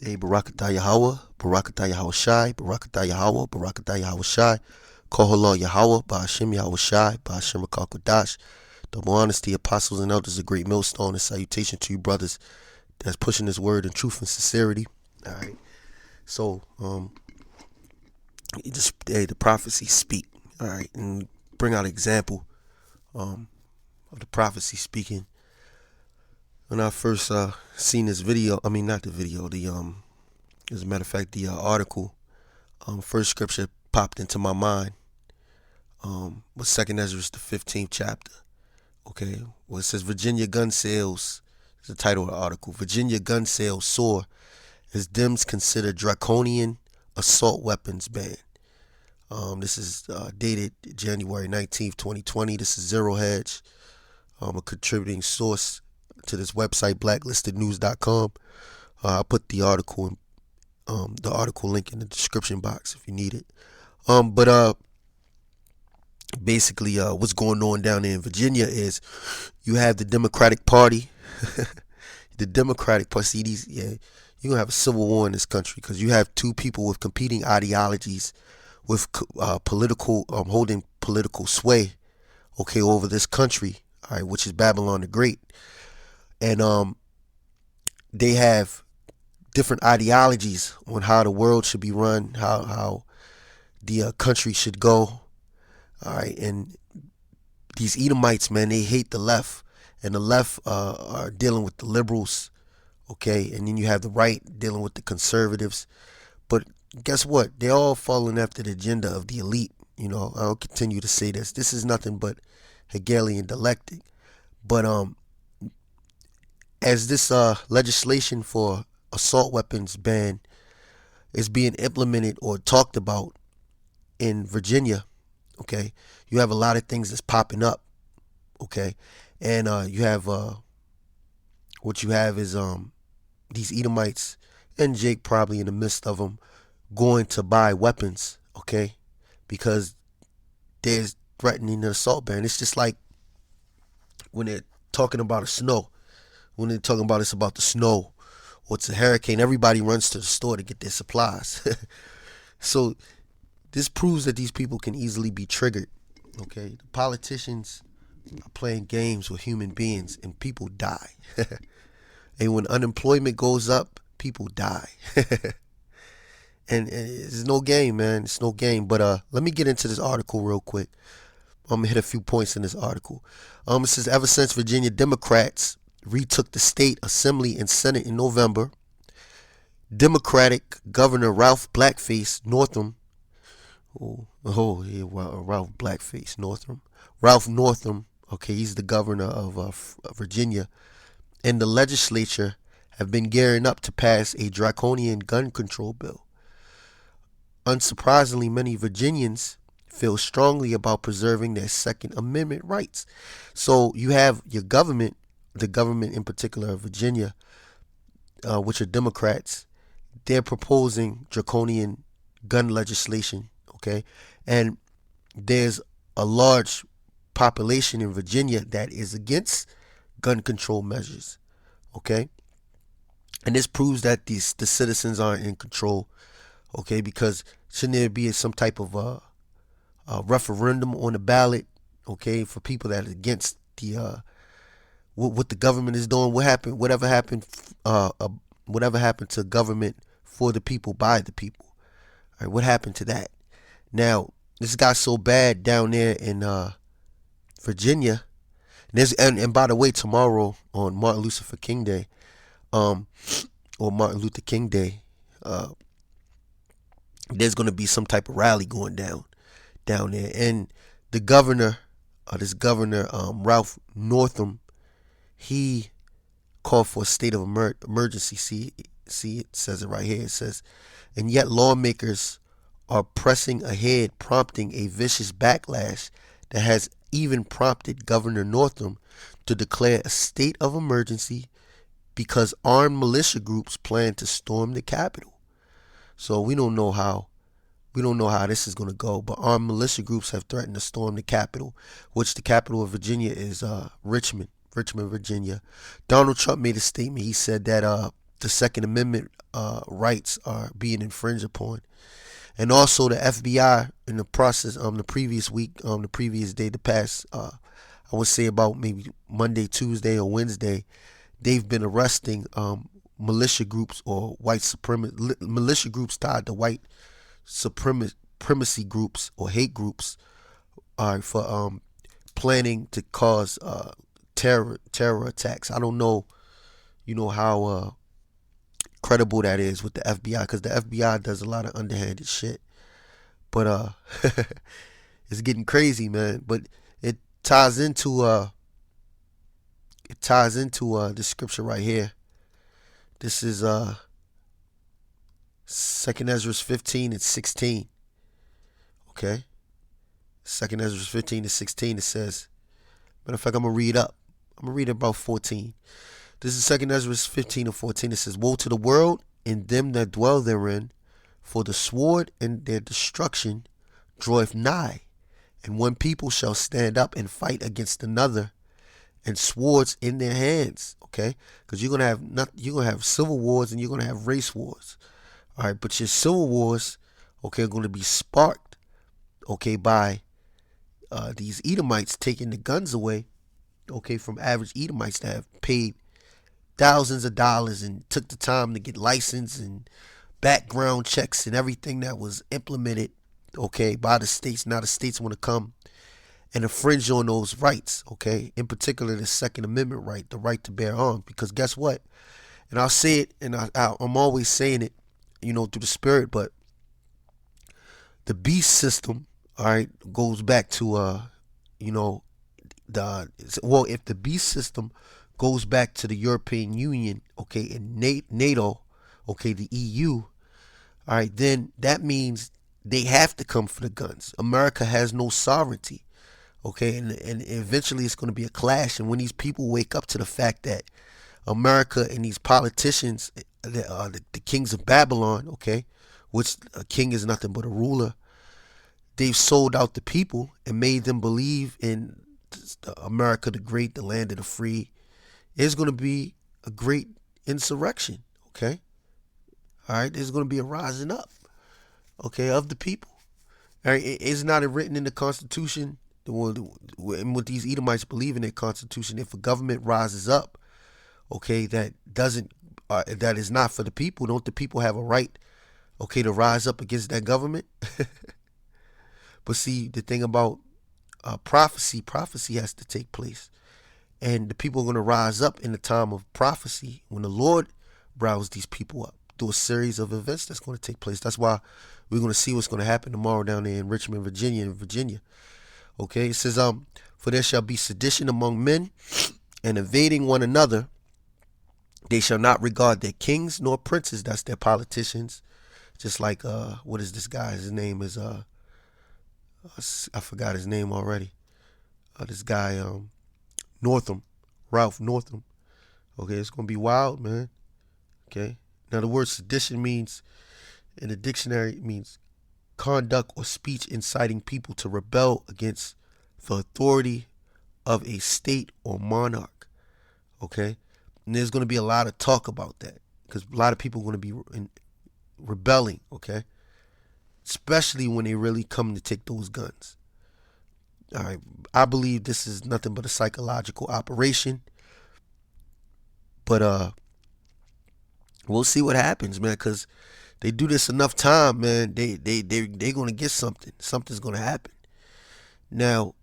Hey, Barakatah Yahweh, Barakatah Yahweh Shai, Barakatah Yahweh, Barakatah Yahweh Shai, Koholor Yahweh, Ba'ashem Yahweh Shai, Ba'ashem Rakakadash. Double honesty, apostles and elders, a great millstone, and salutation to you brothers that's pushing this word in truth and sincerity. All right. So, the prophecy speak. All right, and bring out an example of the prophecy speaking. When I first seen this video, I mean not the video, as a matter of fact, the article, first scripture popped into my mind was Second Ezra, the 15th chapter. Okay, well it says Virginia gun sales is the title of the article. Virginia gun sales soar as Dems consider draconian assault weapons ban. This is dated January 19th, 2020. This is Zero Hedge, a contributing source to this website, blacklistednews.com. I'll put the article link in the description box if you need it. But basically, what's going on down there in Virginia is you have the Democratic Party. The Democratic Party, see these, yeah, you're going to have a civil war in this country because you have two people with competing ideologies with political, holding political sway, okay, over this country, all right, which is Babylon the Great. And they have different ideologies on how the world should be run, how the country should go. All right, and these Edomites, man, they hate the left, and the left are dealing with the liberals, okay, and then you have the right dealing with the conservatives. But guess what? They're all following after the agenda of the elite. You know, I'll continue to say this. This is nothing but Hegelian dialectic. But as this legislation for assault weapons ban is being implemented or talked about in Virginia, okay, you have a lot of things that's popping up, okay, and you have what you have is these Edomites and Jake probably in the midst of them going to buy weapons, okay, because there's threatening an assault ban. It's just like when they're talking about a snow, when they're talking about it's about the snow or it's a hurricane, everybody runs to the store to get their supplies. So this proves that these people can easily be triggered. Okay, the politicians are playing games with human beings, and people die. And when unemployment goes up, people die. And it's no game, man. It's no game. But let me get into this article real quick. I'm gonna hit a few points in this article. It says ever since Virginia Democrats retook the state assembly and Senate in November, Democratic Governor Ralph Blackface Northam. Ralph Blackface Northam. Ralph Northam, okay, he's the governor of Virginia, and the legislature have been gearing up to pass a draconian gun control bill. Unsurprisingly, many Virginians feel strongly about preserving their Second Amendment rights. So you have your government, the government in particular of Virginia, which are Democrats, they're proposing draconian gun legislation. Okay, and there's a large population in Virginia that is against gun control measures. Okay, and this proves that the citizens aren't in control. Okay, because shouldn't there be some type of a referendum on the ballot? Okay, for people that are against the what the government is doing. Whatever happened to government for the people by the people. All right, what happened to that? Now, this got so bad down there in Virginia. And by the way, tomorrow on Martin Luther King Day, or Martin Luther King Day, there's going to be some type of rally going down there. And the governor, Ralph Northam, he called for a state of emergency. See, it says it right here. It says, and yet lawmakers are pressing ahead, prompting a vicious backlash that has even prompted Governor Northam to declare a state of emergency because armed militia groups plan to storm the Capitol. So we don't know how this is going to go, but armed militia groups have threatened to storm the Capitol, which the capital of Virginia is Richmond, Virginia. Donald Trump made a statement. He said that the Second Amendment rights are being infringed upon. And also the FBI in the process, the previous week, the previous day, the past, I would say about maybe Monday, Tuesday, or Wednesday, they've been arresting militia groups or militia groups tied to white supremacy groups or hate groups for planning to cause terror attacks. I don't know, how credible that is with the FBI, because the FBI does a lot of underhanded shit. But it's getting crazy, man. But it ties into this scripture right here. This is 2nd Ezra 15 and 16. Okay? 2nd Ezra 15 and 16, it says, matter of fact, I'm going to read up. I'm going to read about 14. This is 2nd Ezra 15 and 14. It says, woe to the world and them that dwell therein, for the sword and their destruction draweth nigh. And one people shall stand up and fight against another, and swords in their hands. Okay? Because you're gonna have civil wars and you're gonna have race wars. All right, but your civil wars, okay, are gonna be sparked, okay, by these Edomites taking the guns away, okay, from average Edomites that have paid thousands of dollars and took the time to get license and background checks and everything that was implemented, okay, by the states. Now the states want to come and infringe on those rights, okay, in particular the Second Amendment right, the right to bear arms. Because guess what? And I'll say it, and I'm always saying it, through the spirit, but the beast system, all right, goes back to, if the beast system goes back to the European Union, okay, and NATO, okay, the EU, all right, then that means they have to come for the guns. America has no sovereignty, okay, and eventually it's going to be a clash. And when these people wake up to the fact that America and these politicians, the kings of Babylon, okay, which a king is nothing but a ruler, they've sold out the people and made them believe in America the Great, the land of the free. There's going to be a great insurrection, okay? All right, there's going to be a rising up, okay, of the people. All right, it's not written in the Constitution, and what these Edomites believe in their Constitution, if a government rises up, okay, that is not for the people, don't the people have a right, okay, to rise up against that government? But see, the thing about prophecy has to take place. And the people are going to rise up in the time of prophecy when the Lord rouse these people up through a series of events that's going to take place. That's why we're going to see what's going to happen tomorrow down there in Richmond, Virginia. Okay, it says, for there shall be sedition among men, and invading one another. They shall not regard their kings nor princes, that's their politicians. Just like, what is this guy? His name is, I forgot his name already. This guy, Ralph Northam. Okay, it's going to be wild, man. Okay. Now, the word sedition means, in the dictionary, it means conduct or speech inciting people to rebel against the authority of a state or monarch. Okay. And there's going to be a lot of talk about that because a lot of people are going to be rebelling. Okay. Especially when they really come to take those guns. All right, I believe this is nothing but a psychological operation, but we'll see what happens, man. Because they do this enough time, man. They're gonna get something. Something's gonna happen. Now,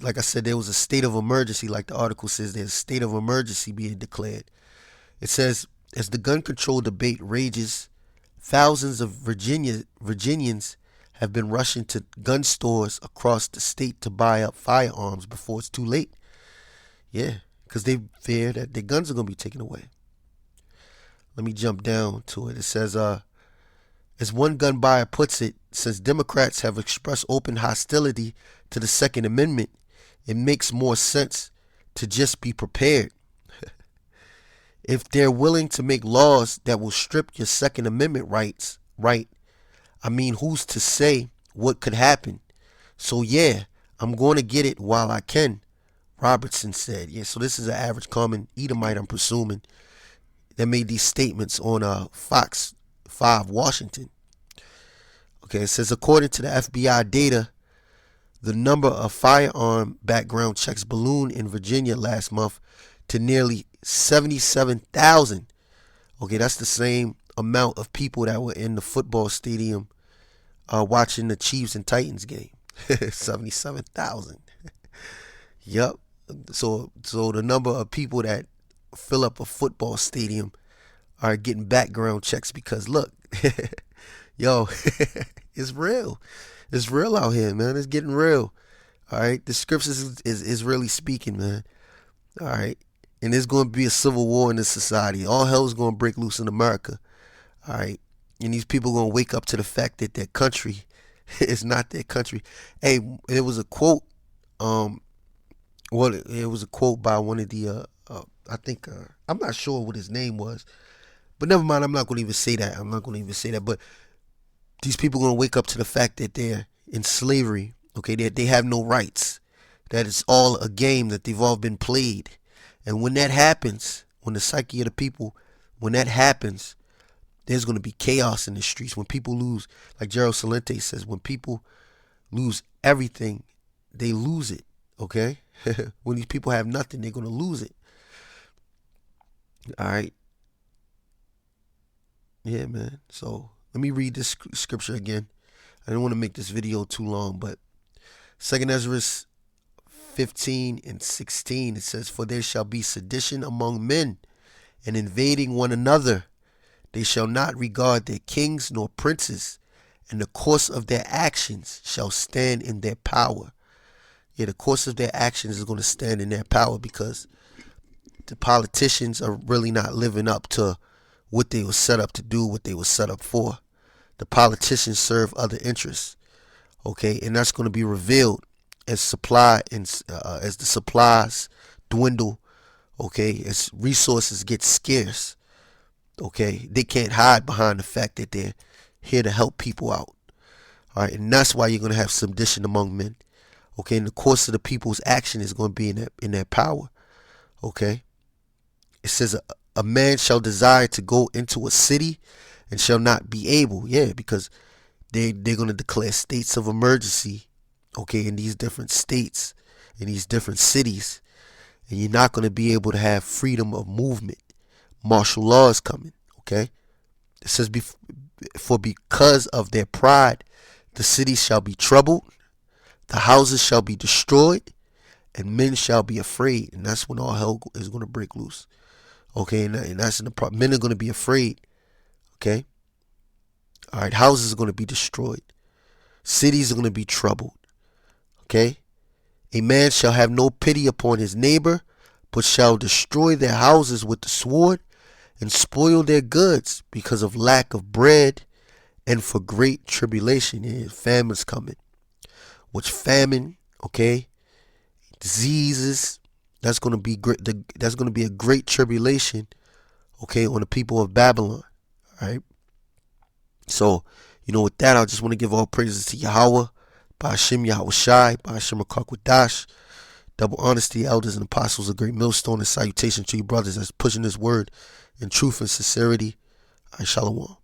like I said, there was a state of emergency, like the article says. There's a state of emergency being declared. It says, as the gun control debate rages, thousands of Virginians have been rushing to gun stores across the state to buy up firearms before it's too late. Yeah, because they fear that their guns are going to be taken away. Let me jump down to it. It says, as one gun buyer puts it, since Democrats have expressed open hostility to the Second Amendment, it makes more sense to just be prepared. If they're willing to make laws that will strip your Second Amendment rights, right? I mean, who's to say what could happen? So yeah, I'm going to get it while I can, Robertson said. Yeah, so this is an average common Edomite, I'm presuming. that made these statements on Fox 5 Washington. Okay, it says according to the FBI data, the number of firearm background checks ballooned in Virginia last month to nearly 77,000. Okay, that's the same amount of people that were in the football stadium watching the Chiefs and Titans game. 77,000. Yep. So the number of people that fill up a football stadium are getting background checks because look, yo, it's real. It's real out here, man. It's getting real. All right. The scriptures is really speaking, man. All right. And there's going to be a civil war in this society. All hell is going to break loose in America. All right. And these people are going to wake up to the fact that their country is not their country. Hey, it was a quote. It was a quote by one of the, I think, I'm not sure what his name was. But never mind, I'm not going to even say that. But these people are going to wake up to the fact that they're in slavery. Okay, that they have no rights. That it's all a game, that they've all been played. And when that happens, when the psyche of the people, when that happens, there's going to be chaos in the streets. When people lose, like Gerald Salente says, when people lose everything, they lose it. Okay? When these people have nothing, they're going to lose it. All right? Yeah, man. So let me read this scripture again. I didn't want to make this video too long, but 2 Ezra 15 and 16, it says, for there shall be sedition among men, and invading one another. They shall not regard their kings nor princes, and the course of their actions shall stand in their power. Yeah, the course of their actions is going to stand in their power because the politicians are really not living up to what they were set up to do, what they were set up for. The politicians serve other interests. Okay, and that's going to be revealed as as the supplies dwindle. Okay, as resources get scarce. Okay, they can't hide behind the fact that they're here to help people out. All right, and that's why you're going to have sedition among men. Okay, and the course of the people's action is going to be in their power. Okay, it says a man shall desire to go into a city and shall not be able. Yeah, because they're going to declare states of emergency. Okay, in these different states, in these different cities, and you're not going to be able to have freedom of movement. Martial law is coming. Okay, it says for because of their pride, the cities shall be troubled, the houses shall be destroyed, and men shall be afraid. And that's when all hell is going to break loose. Okay, and that's in the problem. Men are going to be afraid. Okay, all right, houses are going to be destroyed, cities are going to be troubled. Okay, a man shall have no pity upon his neighbor, but shall destroy their houses with the sword and spoil their goods because of lack of bread and for great tribulation. Yeah, famine's coming. Which famine, okay, diseases, that's going to be great. That's going to be a great tribulation, okay, on the people of Babylon. All right. So, with that, I just want to give all praises to Yahweh, Ba'ashem Yahweh Shai, Ba'ashem Akakwadash, double honesty, elders and apostles, a great millstone, and salutation to you brothers that's pushing this word in truth and sincerity. Shalom.